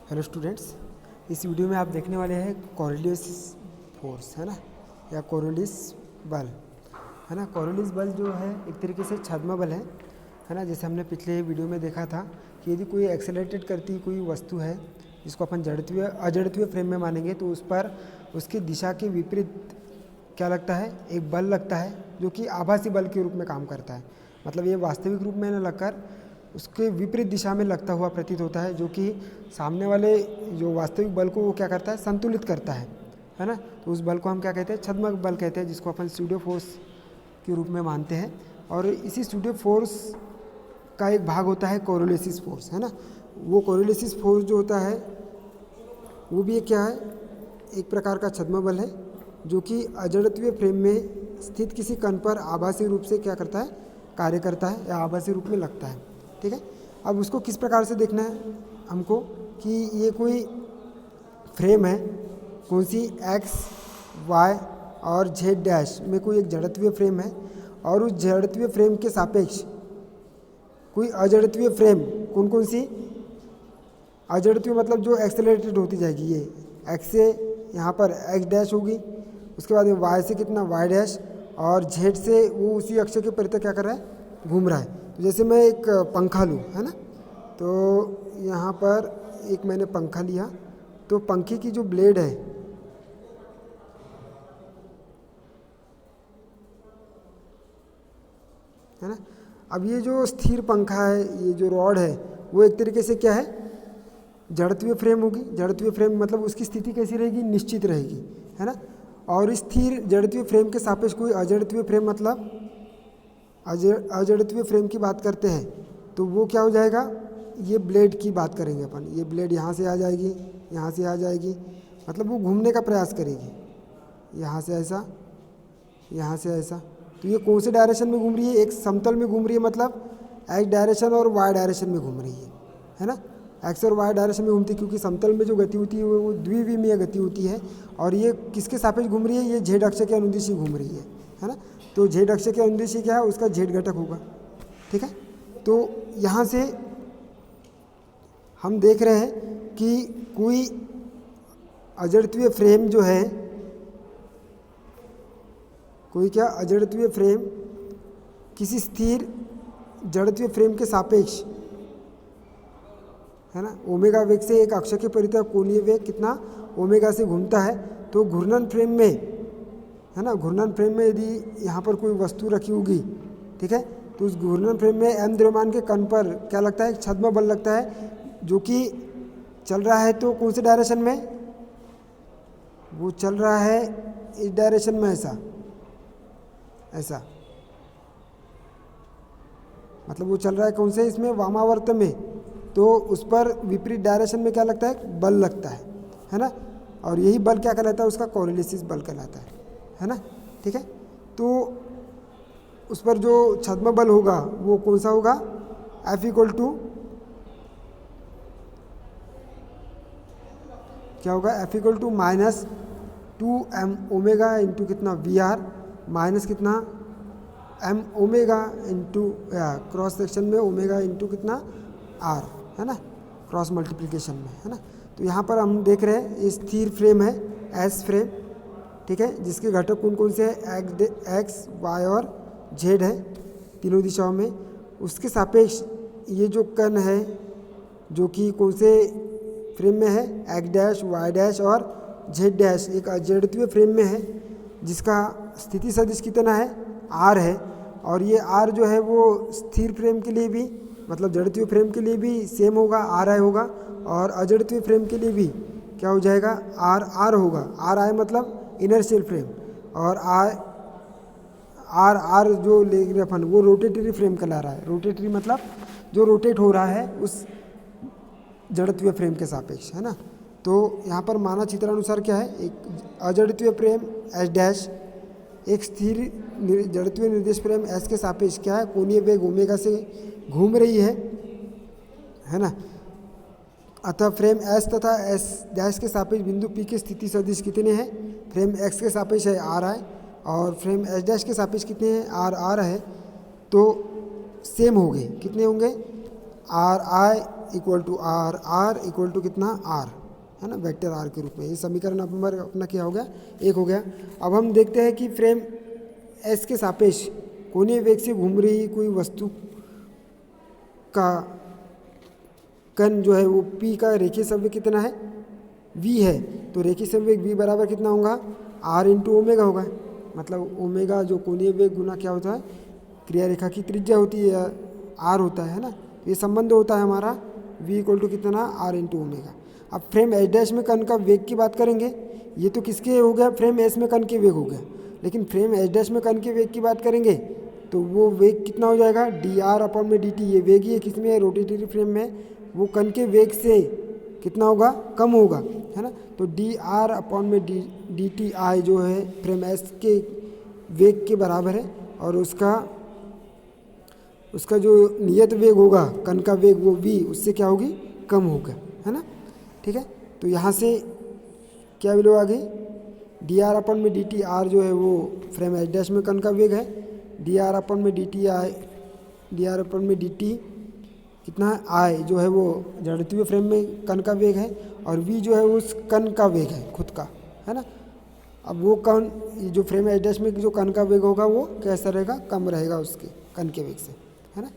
Hello students, इस video में आप देखने वाले हैं कोरियोलिस फोर्स, है ना, या कोरियोलिस बल, है ना। कोरियोलिस बल जो है एक तरीके से छद्म बल है ना। जैसे हमने पिछले वीडियो में देखा था कि यदि कोई एक्सेलरेटेड करती कोई वस्तु है जिसको अपन जड़त्वीय अजड़त्वीय फ्रेम में मानेंगे तो उस पर उसकी दिशा के विपरीत क्या लगता है, एक बल लगता है जो कि आभासी बल के रूप में काम करता है। मतलब ये वास्तविक रूप में न लगकर उसके विपरीत दिशा में लगता हुआ प्रतीत होता है, जो कि सामने वाले जो वास्तविक बल को वो क्या करता है, संतुलित करता है ना। तो उस बल को हम क्या कहते हैं, छद्म बल कहते हैं, जिसको अपन स्यूडो फोर्स के रूप में मानते हैं। और इसी स्यूडो फोर्स का एक भाग होता है कोरियोलिस फोर्स, है ना। वो कोरियोलिस फोर्स जो होता है वो भी क्या है, एक प्रकार का छद्म बल है जो कि अजड़त्वीय फ्रेम में स्थित किसी कण पर आभासी रूप से क्या करता है, कार्य करता है या आभासी रूप में लगता है। ठीक है, अब उसको किस प्रकार से देखना है हमको कि ये कोई फ्रेम है, कौन सी एक्स वाई और जेड डैश में कोई एक जड़त्वीय फ्रेम है और उस जड़त्वीय फ्रेम के सापेक्ष कोई अजड़त्वीय फ्रेम, कौन कौन सी अजड़त्वीय मतलब जो एक्सेलरेटेड होती जाएगी, ये एक्स से यहाँ पर एक्स डैश होगी, उसके बाद वाई से कितना वाई डैश, और जेड से वो उसी अक्ष के परितः क्या कर रहा है, घूम रहा है। तो जैसे मैं एक पंखा लूँ, है ना, तो यहाँ पर एक मैंने पंखा लिया, तो पंखे की जो ब्लेड है ना, अब ये जो स्थिर पंखा है, ये जो रॉड है वो एक तरीके से क्या है, जड़त्वीय फ्रेम होगी। जड़त्वीय फ्रेम मतलब उसकी स्थिति कैसी रहेगी, निश्चित रहेगी, है ना। और स्थिर जड़त्वीय फ्रेम के सापेक्ष कोई अजड़त्वीय फ्रेम मतलब अजड़त्वीय फ्रेम की बात करते हैं तो वो क्या हो जाएगा, ये ब्लेड की बात करेंगे अपन। ये ब्लेड यहाँ से आ जाएगी, यहाँ से आ जाएगी, मतलब वो घूमने का प्रयास करेगी, यहाँ से ऐसा, यहाँ से ऐसा। तो ये कौन से डायरेक्शन में घूम रही है, एक समतल में घूम रही है, मतलब एक्स डायरेक्शन और वाई डायरेक्शन में घूम रही है ना। एक्स और वाई डायरेक्शन में घूमती है क्योंकि समतल में जो गति होती है वो द्विविमीय गति होती है। और ये किसके सापेक्ष घूम रही है, ये जेड अक्ष के अनुदिश ही घूम रही है ना। तो जेड अक्ष के अनुदिश ही क्या है, उसका जेड घटक होगा। ठीक है, तो यहाँ से हम देख रहे हैं कि कोई अजड़त्वीय फ्रेम जो है, कोई क्या अजड़त्वीय फ्रेम किसी स्थिर जड़त्वीय फ्रेम के सापेक्ष, है ना, ओमेगा वेग से एक अक्ष के परितः कोणीय वेग कितना ओमेगा से घूमता है। तो घूर्णन फ्रेम में, है ना, घूर्णन फ्रेम में यदि यहाँ पर कोई वस्तु रखी होगी, ठीक है, तो उस घूर्णन फ्रेम में m द्रव्यमान के कण पर क्या लगता है, एक छद्म बल लगता है जो कि चल रहा है। तो कौन से डायरेक्शन में वो चल रहा है, इस डायरेक्शन में, ऐसा ऐसा, मतलब वो चल रहा है कौन से, इसमें वामावर्त में। तो उस पर विपरीत डायरेक्शन में क्या लगता है, बल लगता है ना। और यही बल क्या कहलाता है, उसका कोरियोलिस बल कहलाता है ना। ठीक है, तो उस पर जो छद्म बल होगा वो कौन सा होगा, F इक्वल टू क्या होगा, F equal to -2m omega into कितना VR माइनस कितना m omega into cross section में ओमेगा इंटू कितना R, है ना, क्रॉस मल्टीप्लिकेशन में, है ना। तो यहाँ पर हम देख रहे हैं ये स्थिर फ्रेम है, एस फ्रेम, ठीक है, जिसके घटक कौन कौन से हैं, एक्स वाई और जेड है, तीनों दिशाओं में। उसके सापेक्ष ये जो कण है जो कि कौन से फ्रेम में है, एक्स डैश वाई डैश और जेड डैश, एक अजड़त्वीय फ्रेम में है जिसका स्थिति सदिश कितना है, आर है। और ये आर जो है वो स्थिर फ्रेम के लिए भी, मतलब जड़त्वीय फ्रेम के लिए भी सेम होगा, आर आई होगा, और अजड़त्वीय फ्रेम के लिए भी क्या हो जाएगा, आर आर होगा। आर आई मतलब इनर्शियल फ्रेम, और आर आर जो ले रहे अपन वो रोटेटरी फ्रेम कहला रहा है। रोटेटरी मतलब जो रोटेट हो रहा है उस जड़त्वीय फ्रेम के सापेक्ष, है ना। तो यहाँ पर माना चित्रानुसार क्या है, एक अजड़त्वीय फ्रेम एस डैश एक स्थिर जड़त्वीय निर्देश फ्रेम एस के सापेक्ष क्या है, कोणीय वेग ओमेगा से घूम रही है ना। अतः फ्रेम एस तथा एस डैश के सापेक्ष बिंदु पी के स्थिति सदिश कितने हैं, फ्रेम एक्स के सापेक्ष है आर आई और फ्रेम एस डैश के सापेक्ष कितने हैं, आर आर है। तो सेम हो गए, कितने होंगे, R I equal to R equal to कितना आर, है ना, वेक्टर आर के रूप में। ये समीकरण नंबर अपना क्या हो गया, 1 हो गया। अब हम देखते हैं कि फ्रेम एस के सापेक्ष कोणीय वेग से घूम रही कोई वस्तु का कण जो है वो पी का रेखीय संवेग कितना है, वी है। तो रेखीय संवेग वी बराबर कितना होगा, आर इंटू ओमेगा होगा। मतलब ओमेगा जो कोणीय वेग गुना क्या होता है, क्रिया रेखा की त्रिज्या होती है, आर होता है ना। ये संबंध होता है हमारा v इक्वल टू कितना, आर इंटू ओमेगा। अब फ्रेम एच डैश में कण का वेग की बात करेंगे, ये तो किसके हो गया, फ्रेम एस में कण के वेग हो गया। लेकिन फ्रेम एच डैश में कण के वेग की बात करेंगे तो वो वेग कितना हो जाएगा, डी आर अपॉन में डी टी। ये वेग ही है किसमें है, रोटेटरी फ्रेम में, वो कण के वेग से कितना होगा, कम होगा, है ना। तो डी आर अपॉन में डी टी आई जो है फ्रेम एस के वेग के बराबर है, और उसका जो नियत वेग होगा कण का वेग वो v उससे क्या होगी, कम होगा, है ना। ठीक है, तो यहाँ से क्या वैल्यू आ गई, डी आर अपन में डी टी आर जो है वो फ्रेम एच डैश में कण का वेग है, डी आर अपन में D T I, D R अपन में डी टी कितना है, आई जो है वो जड़त्वीय फ्रेम में कण का वेग है, और v जो है उस कण का वेग है खुद का, है ना। अब वो कण जो फ्रेम एच डैश में जो कण का वेग होगा वो कैसा रहेगा, कम रहेगा उसके कण के वेग से, है ना।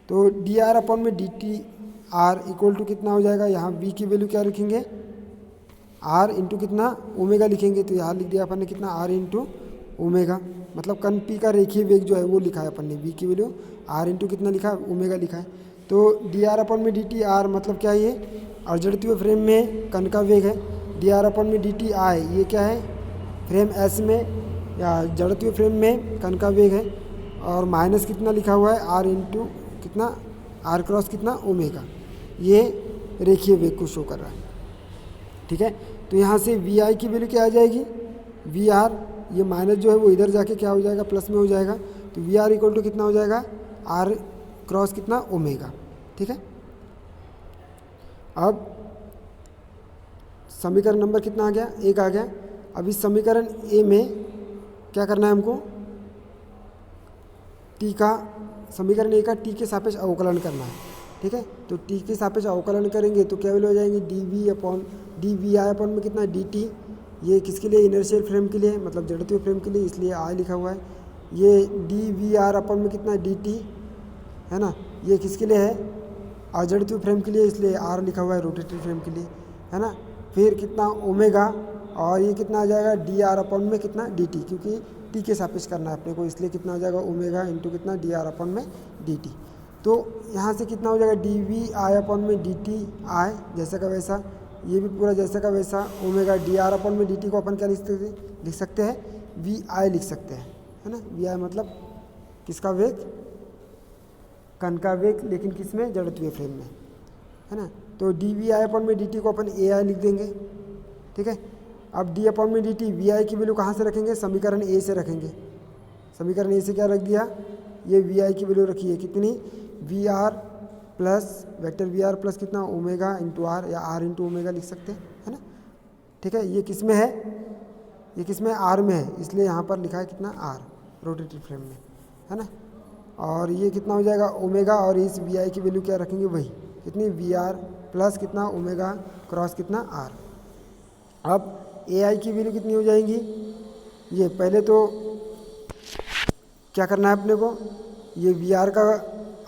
तो डी आर अपन में D T R equal to कितना हो जाएगा, यहाँ v की वैल्यू क्या रखेंगे, r इंटू कितना ओमेगा लिखेंगे। तो यहाँ लिख दिया अपन ने कितना, r इंटू ओमेगा, मतलब कण p का रेखीय वेग जो है वो लिखा है अपन ने, v की वैल्यू r इंटू कितना लिखा है, ओमेगा लिखा है। तो डी आर अपन में डी टी आर मतलब क्या है, ये अर्जड़त्वीय फ्रेम में कण का वेग है। डी आर अपन में डी टी आई ये क्या है, फ्रेम एस में या जड़त्वीय फ्रेम में कण का वेग है, और माइनस कितना लिखा हुआ है, आर इंटू कितना, आर क्रॉस कितना ओमेगा, ये रेखीय वेग को शो कर रहा है। ठीक है, तो यहाँ से वी आई की वैल्यू क्या आ जाएगी, वी आर, ये माइनस जो है वो इधर जाके क्या हो जाएगा, प्लस में हो जाएगा। तो वी आर इक्वल टू कितना हो जाएगा, आर क्रॉस कितना ओमेगा। ठीक है, अब समीकरण नंबर कितना आ गया, 1 आ गया। अब इस समीकरण ए में क्या करना है हमको, टी का, समीकरण ए का टी के सापेक्ष अवकलन करना है। ठीक है, तो टी के सापेक्ष अवकलन करेंगे तो क्या वैल्यू हो जाएंगी, D V upon D V I upon में कितना, डी टी। ये किसके लिए, इनर्शियल फ्रेम के लिए, मतलब जड़त्वीय फ्रेम के लिए, इसलिए आई लिखा हुआ है। ये डी वी आर अपॉन में कितना, डी टी, है ना। ये किसके लिए है, अजड़त्वीय फ्रेम के लिए, इसलिए आर लिखा हुआ है, रोटेटरी फ्रेम के लिए, है ना। फिर कितना ओमेगा, और ये कितना आ जाएगा, डी आर अपॉन में कितना, डी टी, क्योंकि टी के सापेक्ष करना है अपने को, इसलिए कितना हो जाएगा, ओमेगा इंटू कितना, डी आर अपॉन में डी टी। तो यहाँ से कितना हो जाएगा, डी वी आई अपॉन में डी टी आई, जैसा का वैसा, ये भी पूरा जैसा का वैसा, ओमेगा डी आर अपॉन में डी टी को अपन क्या लिख सकते हैं, वी आई लिख सकते हैं, है ना। वी आई मतलब किसका वेग, कण का वेग, लेकिन किस में, जड़त्वीय फ्रेम में, है ना। तो डी वी आई अपॉन में डी टी को अपन ए आई लिख देंगे। ठीक है, अब डी अपॉन में डी टी, वी आई की वैल्यू कहाँ से रखेंगे, समीकरण ए से रखेंगे। समीकरण ए से क्या रख दिया, ये वी आई की वैल्यू रखी है कितनी, V R plus vector V R plus कितना, ओमेगा इंटू आर, या आर इंटू ओमेगा लिख सकते हैं, है ना। ठीक है, ये किस में है, ये किस में, आर में है, इसलिए यहाँ पर लिखा है कितना, आर, रोटेटरी फ्रेम में, है ना। और ये कितना हो जाएगा, ओमेगा, और इस वी आई की वैल्यू क्या रखेंगे, वही कितनी, वी आर प्लस कितना, ओमेगा क्रॉस कितना, आर। अब ए आई की वैल्यू कितनी हो जाएंगी, ये पहले तो क्या करना है अपने को, ये वी आर का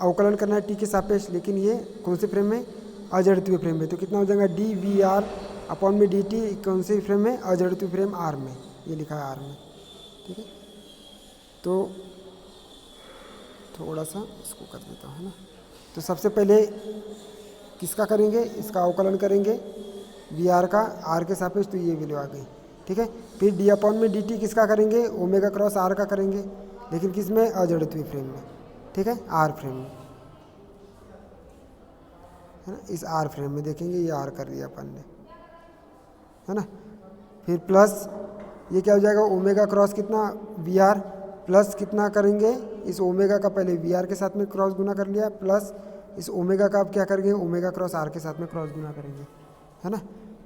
अवकलन करना है टी के सापेक्ष, लेकिन ये कौन से फ्रेम में, अजड़त्वीय फ्रेम में। तो कितना हो जाएगा, डी वी आर अपॉन में डी टी, कौन से फ्रेम में, अजड़त्वीय फ्रेम आर में, ये लिखा है आर में। ठीक है, तो थोड़ा सा इसको कर देता हूँ, है ना। तो सबसे पहले किसका करेंगे, इसका अवकलन करेंगे वी आर का आर के सापेक्ष, तो ये वैल्यू आ गई। ठीक है, फिर डी अपॉन में डी टी किसका करेंगे, ओमेगा क्रॉस आर का करेंगे, लेकिन किस में, अजड़त्वीय फ्रेम में। ठीक है, आर फ्रेम में, है ना। इस आर फ्रेम में देखेंगे, ये आर कर दिया अपन ने, है ना। फिर प्लस ये क्या हो जाएगा, ओमेगा क्रॉस कितना, वी आर प्लस कितना करेंगे, इस ओमेगा का पहले वी आर के साथ में क्रॉस गुना कर लिया, प्लस इस ओमेगा का अब क्या करेंगे, ओमेगा क्रॉस आर के साथ में क्रॉस गुना करेंगे, है ना।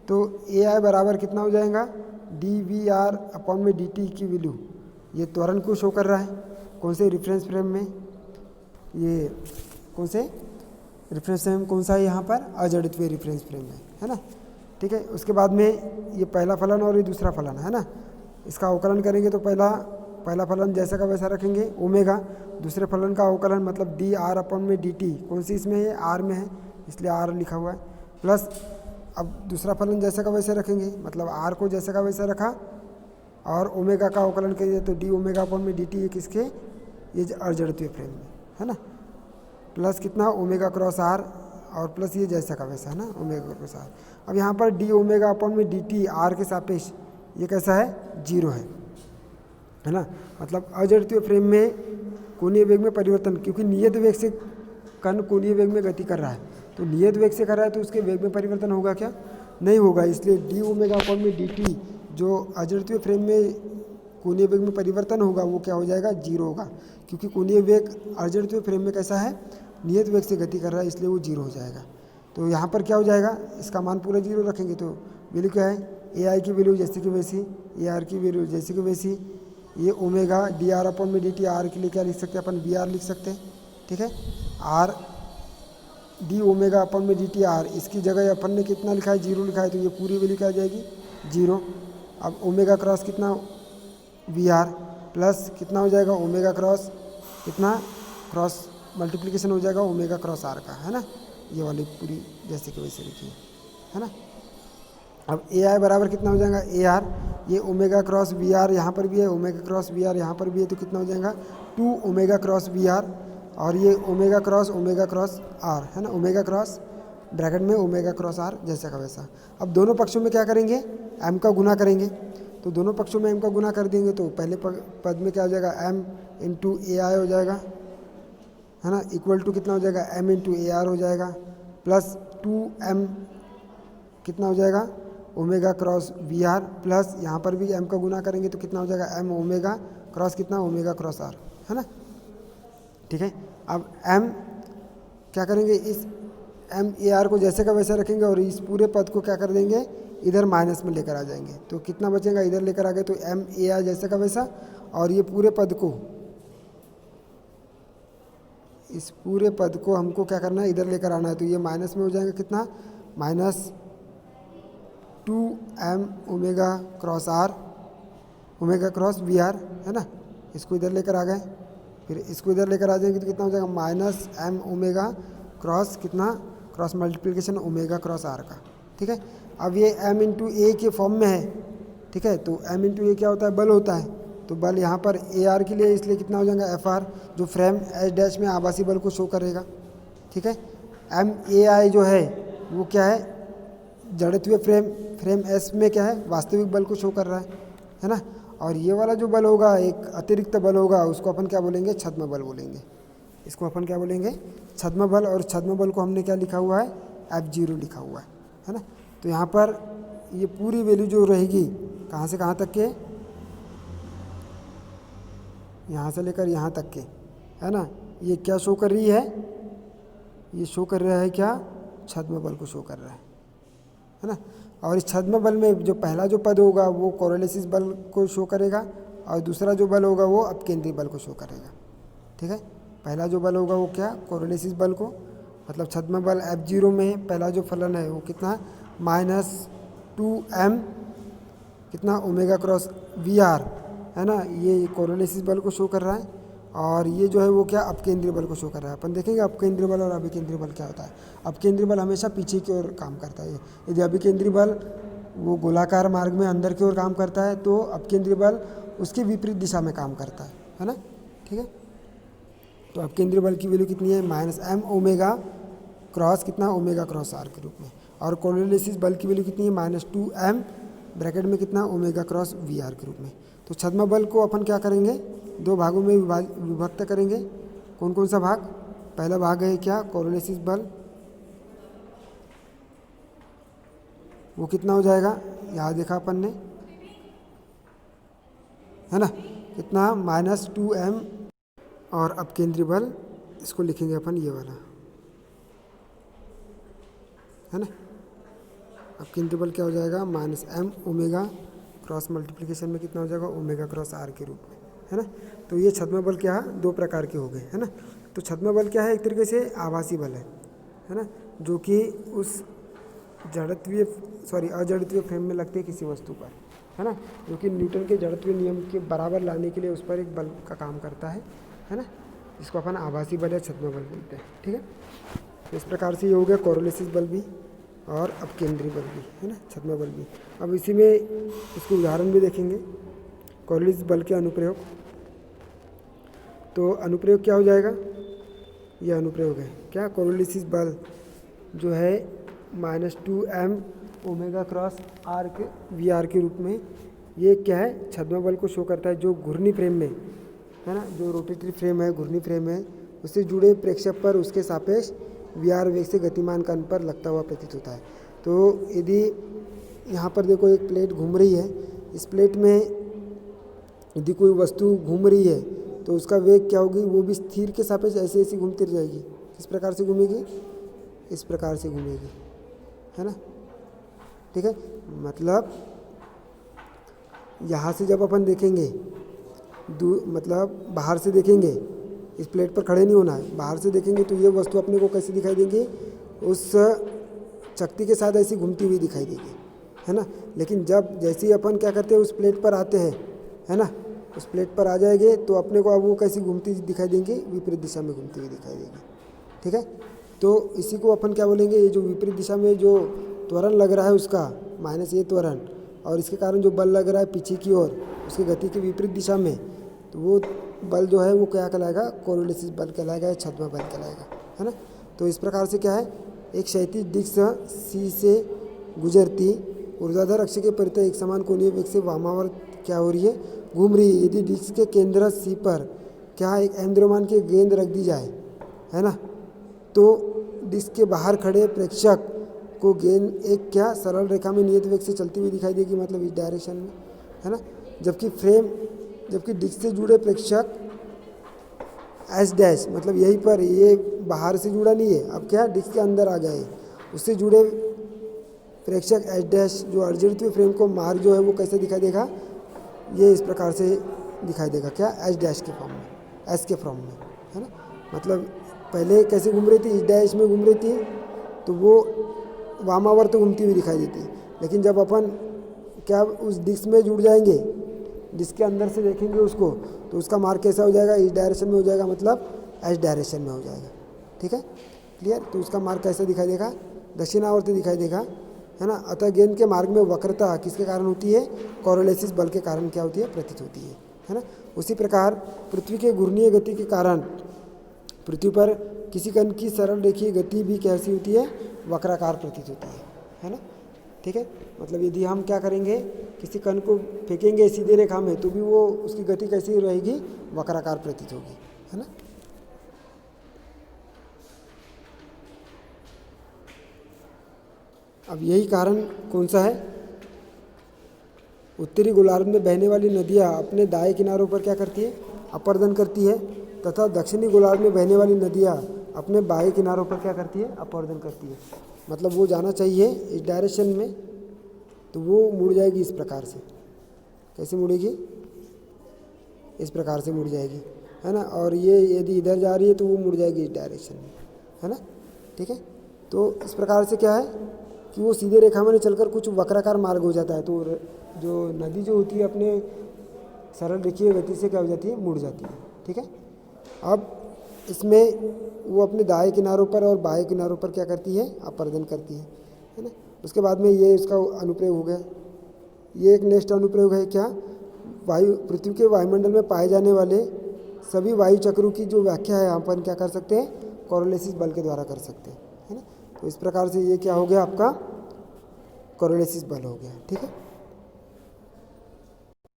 तो ए आई बराबर कितना हो जाएगा, डी वी आर अपॉन में डी टी की वैल्यू, ये त्वरण को शो कर रहा है, कौन से, रेफरेंस फ्रेम में, ये कौन से, रेफरेंस फ्रेम कौन सा है यहाँ पर, अजड़त्वीय रेफरेंस फ्रेम है ना। ठीक है, उसके बाद में ये पहला फलन और ये दूसरा फलन है ना, इसका अवकलन करेंगे तो पहला फलन जैसा का वैसा रखेंगे ओमेगा, दूसरे फलन का अवकलन मतलब डी आर अपन में डी टी, कौन सी इसमें है, आर में है इसलिए आर लिखा हुआ है, प्लस अब दूसरा फलन जैसा का वैसे रखेंगे मतलब आर को जैसा का वैसा रखा और ओमेगा का अवकलन करिए तो डी ओमेगा अपन में डी टी, ये किसके, ये अर्जड़त्वीय फ्रेम में है ना, प्लस कितना ओमेगा क्रॉस आर और प्लस ये जैसा का वैसा है ना ओमेगा क्रॉस आर। अब यहाँ पर डी ओमेगा अपन में डी टी आर के सापेक्ष ये कैसा है, जीरो है ना, मतलब अजड़त्वीय फ्रेम में कोणीय वेग में परिवर्तन, क्योंकि नियत वेग से कण कोणीय वेग में गति कर रहा है, तो नियत वेग से कर रहा है तो उसके वेग में परिवर्तन होगा क्या, नहीं होगा, इसलिए डी ओमेगा अपन में डी टी जो अजड़त्वीय फ्रेम में कोणीय वेग में परिवर्तन होगा वो क्या हो जाएगा, जीरो होगा, क्योंकि कोणीय वेग अजड़त्वीय फ्रेम में कैसा है, नियत वेग से गति कर रहा है, इसलिए वो जीरो हो जाएगा। तो यहाँ पर क्या हो जाएगा, इसका मान पूरा जीरो रखेंगे तो वैल्यू क्या है, ए आई की वैल्यू जैसे कि वैसी, ए आर की वैल्यू जैसे कि वैसी, ये ओमेगा डी आर अपन में डी टी, आर के लिए क्या लिख सकते हैं अपन, वी आर लिख सकते हैं। ठीक है, आर डी ओमेगा अपन में डी टी आर, इसकी जगह अपन ने कितना लिखा है, जीरो लिखा है, तो ये पूरी वैल्यू क्या आ जाएगी, जीरो। अब ओमेगा क्रॉस कितना, वी आर प्लस कितना हो जाएगा, ओमेगा क्रॉस कितना, क्रॉस मल्टीप्लिकेशन हो जाएगा ओमेगा क्रॉस आर का, है ना, ये वाली पूरी जैसे कि वैसे लिखी है ना। अब ए आई बराबर कितना हो जाएगा, ए आर, ये ओमेगा क्रॉस वी आर यहाँ पर भी है, ओमेगा क्रॉस वी आर यहाँ पर भी है, तो कितना हो जाएगा, two omega cross V R, और ये ओमेगा क्रॉस आर है ना, ओमेगा क्रॉस ब्रैकेट में ओमेगा क्रॉस आर जैसा का वैसा। अब दोनों पक्षों में क्या करेंगे, एम का गुना करेंगे, तो दोनों पक्षों में एम का गुना कर देंगे तो पहले पद में क्या हो जाएगा, एम इंटू ए आई हो जाएगा है ना, इक्वल टू कितना हो जाएगा, एम इंटू ए आर हो जाएगा, प्लस टू एम कितना हो जाएगा, omega cross V R, plus यहाँ पर भी एम का गुना करेंगे तो कितना हो जाएगा, एम ओमेगा क्रॉस कितना, ओमेगा क्रॉस आर है ना। ठीक है, अब एम क्या करेंगे, इस एम ए आर को जैसे का वैसे रखेंगे और इस पूरे पद को क्या कर देंगे, इधर माइनस में लेकर आ जाएंगे, तो कितना बचेगा, इधर लेकर आ गए तो एम ए आर जैसे का वैसा, और ये पूरे पद को, इस पूरे पद को हमको क्या करना है, इधर लेकर आना है, तो ये माइनस में हो जाएगा कितना, minus two M omega cross R, omega cross V R है ना, इसको इधर लेकर आ गए, फिर इसको इधर लेकर आ जाएंगे तो कितना हो जाएगा, माइनस एम ओमेगा क्रॉस कितना, cross multiplication omega cross R का। ठीक है, अब ये एम इंटू ए के फॉर्म में है। ठीक है, तो एम इंटू ए क्या होता है, बल होता है, तो बल यहाँ पर ए आर के लिए इसलिए कितना हो जाएगा, एफ आर, जो फ्रेम एच डैश में आभासी बल को शो करेगा। ठीक है, एम ए आई जो है वो क्या है, जड़त्वीय फ्रेम एस में क्या है, वास्तविक बल को शो कर रहा है ना, और ये वाला जो बल होगा एक अतिरिक्त बल होगा, उसको अपन क्या बोलेंगे, छद्म बल बोलेंगे, इसको अपन क्या बोलेंगे, छद्म बल, और छद्म बल को हमने क्या लिखा हुआ है, F0 लिखा हुआ है ना। तो यहाँ पर ये पूरी वैल्यू जो रहेगी कहाँ से कहाँ तक के, यहाँ से लेकर यहाँ तक के है ना, ये क्या शो कर रही है, ये शो कर रहा है क्या, छद्म बल को शो कर रहा है ना। और इस छद्म बल में जो पहला जो पद होगा वो कोरोलिसिस बल को शो करेगा, और दूसरा जो बल होगा वो अपकेंद्रीय बल को शो करेगा। ठीक है, पहला जो बल होगा वो क्या, कोरोलिसिस बल को, मतलब छद्म बल F0 में पहला जो फलन है वो कितना, माइनस टू एम कितना ओमेगा क्रॉस वी आर है ना, ये कोरोलिसिस बल को शो कर रहा है, और ये जो है वो क्या, अपकेंद्रीय बल को शो कर रहा है। अपन देखेंगे अपकेंद्रीय बल और अभिकेंद्रीय बल क्या होता है। अपकेंद्रीय बल हमेशा पीछे की ओर काम करता है, यदि अभिकेंद्रीय बल वो गोलाकार मार्ग में अंदर की ओर काम करता है तो अपकेंद्रीय बल उसके विपरीत दिशा में काम करता है ना। ठीक है, तो अपकेंद्रीय बल की वैल्यू कितनी है, माइनस एम ओमेगा क्रॉस कितना, ओमेगा क्रॉस आर के रूप में, और कोरोलिसिस बल की वैल्यू कितनी है, माइनस टू एम ब्रैकेट में कितना, ओमेगा क्रॉस वी आर के रूप में। तो छद्म बल को अपन क्या करेंगे, दो भागों में विभक्त करेंगे। कौन कौन सा भाग, पहला भाग है क्या, कोरोलिसिस बल, वो कितना हो जाएगा, यहाँ देखा अपन ने है ना, कितना, माइनस टू एम, और अपकेंद्रीय बल इसको लिखेंगे अपन ये वाला है ना। अपकेंद्रीय बल क्या हो जाएगा, minus M omega cross multiplication में कितना हो जाएगा, ओमेगा क्रॉस आर के रूप में है ना। तो ये छद्म बल क्या है, दो प्रकार के हो गए है ना। तो छद्म बल क्या है, एक तरीके से आभासी बल है है ना, जो कि उस अजड़त्वीय फ्रेम में लगते हैं किसी वस्तु पर, है ना, जो कि न्यूटन के जड़त्वीय नियम के बराबर लाने के लिए उस पर एक बल का काम करता है ना, जिसको अपन आभासी बल या छद्म बल बोलते हैं। ठीक है, तो इस प्रकार से ये हो गया कोरोलिसिस बल भी और अपकेंद्री बल भी, है ना, छद्म बल भी। अब इसी में इसके उदाहरण भी देखेंगे, कोरोलिसिस बल के अनुप्रयोग। तो अनुप्रयोग क्या हो जाएगा, यह अनुप्रयोग है क्या, कोरोलिसिस बल जो है -2m ओमेगा क्रॉस आर के वी आर के रूप में, ये क्या है, छद्म बल को शो करता है, जो घूर्णी फ्रेम में, है ना, जो रोटेटरी फ्रेम है, घूर्णी फ्रेम है, उससे जुड़े प्रेक्षक पर उसके सापेक्ष वी आर वेग से गतिमान कण पर लगता हुआ प्रतीत होता है। तो यदि यहाँ पर देखो एक प्लेट घूम रही है, इस प्लेट में यदि कोई वस्तु घूम रही है तो उसका वेग क्या होगी, वो भी स्थिर के सापेक्ष ऐसे ऐसे घूमती जाएगी। किस प्रकार से घूमेगी, इस प्रकार से घूमेगी, है ना। ठीक है, मतलब यहाँ से जब अपन देखेंगे, मतलब बाहर से देखेंगे, इस प्लेट पर खड़े नहीं होना है, बाहर से देखेंगे तो ये वस्तु अपने को कैसे दिखाई देंगी, उस शक्ति के साथ ऐसी घूमती हुई दिखाई देगी, है ना। लेकिन जब जैसे ही अपन क्या करते हैं, उस प्लेट पर आते हैं, है ना, उस प्लेट पर आ जाएंगे तो अपने को अब वो कैसी घूमती दिखाई देंगी, विपरीत दिशा में घूमती हुई दिखाई देगी। ठीक है, तो इसी को अपन क्या बोलेंगे, ये जो विपरीत दिशा में जो त्वरण लग रहा है उसका माइनस ये त्वरण, और इसके कारण जो बल लग रहा है पीछे की ओर उसकी गति के विपरीत दिशा में, तो वो बल जो है वो क्या कहलाएगा, कोरोलिसिस बल कहलाएगा या छद्म बल कहलाएगा, है ना। तो इस प्रकार से क्या है, एक क्षैतिज डिस्क सी से गुजरती ऊर्ध्वाधर अक्ष के परितः एक समान कोणीय वेग से वामावर्त क्या हो रही है, घूम रही है। यदि डिस्क के केंद्र सी पर क्या एक m द्रव्यमान की गेंद रख दी जाए, है ना, तो डिस्क के बाहर खड़े प्रेक्षक को गेंद एक क्या सरल रेखा में नियत वेग से चलती हुई दिखाई देगी, मतलब इस डायरेक्शन में, है ना। जबकि डिस्क से जुड़े प्रेक्षक एस डैश, मतलब यहीं पर, ये बाहर से जुड़ा नहीं है, अब क्या डिस्क के अंदर आ गए, उससे जुड़े प्रेक्षक एस डैश जो अर्जित फ्रेम को मार्ग जो है वो कैसे दिखाई देगा, ये इस प्रकार से दिखाई देगा, क्या एस डैश के फॉर्म में, एस के फॉर्म में, है ना। मतलब पहले कैसे घूम रही थी, इस डैश में घूम रही थी, तो वो वामावर्त घूमती हुई दिखाई देती है। लेकिन जब अपन क्या उस डिस्क में जुड़ जाएंगे, डिस्क के अंदर से देखेंगे उसको, तो उसका मार्ग कैसा हो जाएगा, इस डायरेक्शन में हो जाएगा, मतलब एस डायरेक्शन में हो जाएगा। ठीक है, क्लियर। तो उसका मार्ग कैसा दिखाई देगा, दक्षिणावर्ती दिखाई देगा, है ना। अतः गेंद के मार्ग में वक्रता किसके कारण होती है, कोरोलिसिस बल के कारण क्या होती है, प्रतीत होती है ना। उसी प्रकार पृथ्वी के घूर्णीय गति के कारण पृथ्वी पर किसी कण की सरल रेखीय गति भी कैसी होती है, वक्राकार प्रतीत होती है ना। ठीक है, मतलब यदि हम क्या करेंगे, किसी कण को फेंकेंगे सीधे रेखा में, तो भी वो उसकी गति कैसी रहेगी, वक्राकार प्रतीत होगी, है ना। अब यही कारण कौन सा है, उत्तरी गोलार्ध में बहने वाली नदियाँ अपने दाएं किनारों पर क्या करती है, अपर्दन करती है, तथा दक्षिणी गोलार्ध में बहने वाली नदियाँ अपने बाएं किनारों पर क्या करती है, अपर्दन करती है। मतलब वो जाना चाहिए इस डायरेक्शन में, तो वो मुड़ जाएगी इस प्रकार से। कैसे मुड़ेगी, इस प्रकार से मुड़ जाएगी, है ना। और ये यदि इधर जा रही है तो वो मुड़ जाएगी इस डायरेक्शन में, है ना। ठीक है, तो इस प्रकार से क्या है कि वो सीधे रेखा में चलकर कुछ वक्राकार मार्ग हो जाता है, तो जो नदी जो होती है अपने सरल रेखीय गति से क्या हो जाती है, मुड़ जाती है। ठीक है, अब इसमें वो अपने दाएं किनारों पर और बाएं किनारों पर क्या करती है, अपर्दन करती है ना। उसके बाद में ये इसका अनुप्रयोग हो गया। ये एक नेक्स्ट अनुप्रयोग है क्या, पृथ्वी के वायुमंडल में पाए जाने वाले सभी वायु चक्रों की जो व्याख्या है अपन क्या कर सकते हैं, कोरोलिसिस बल के द्वारा कर सकते हैं, है ना। तो इस प्रकार से ये क्या हो गया, आपका कोरोलिसिस बल हो गया। ठीक है।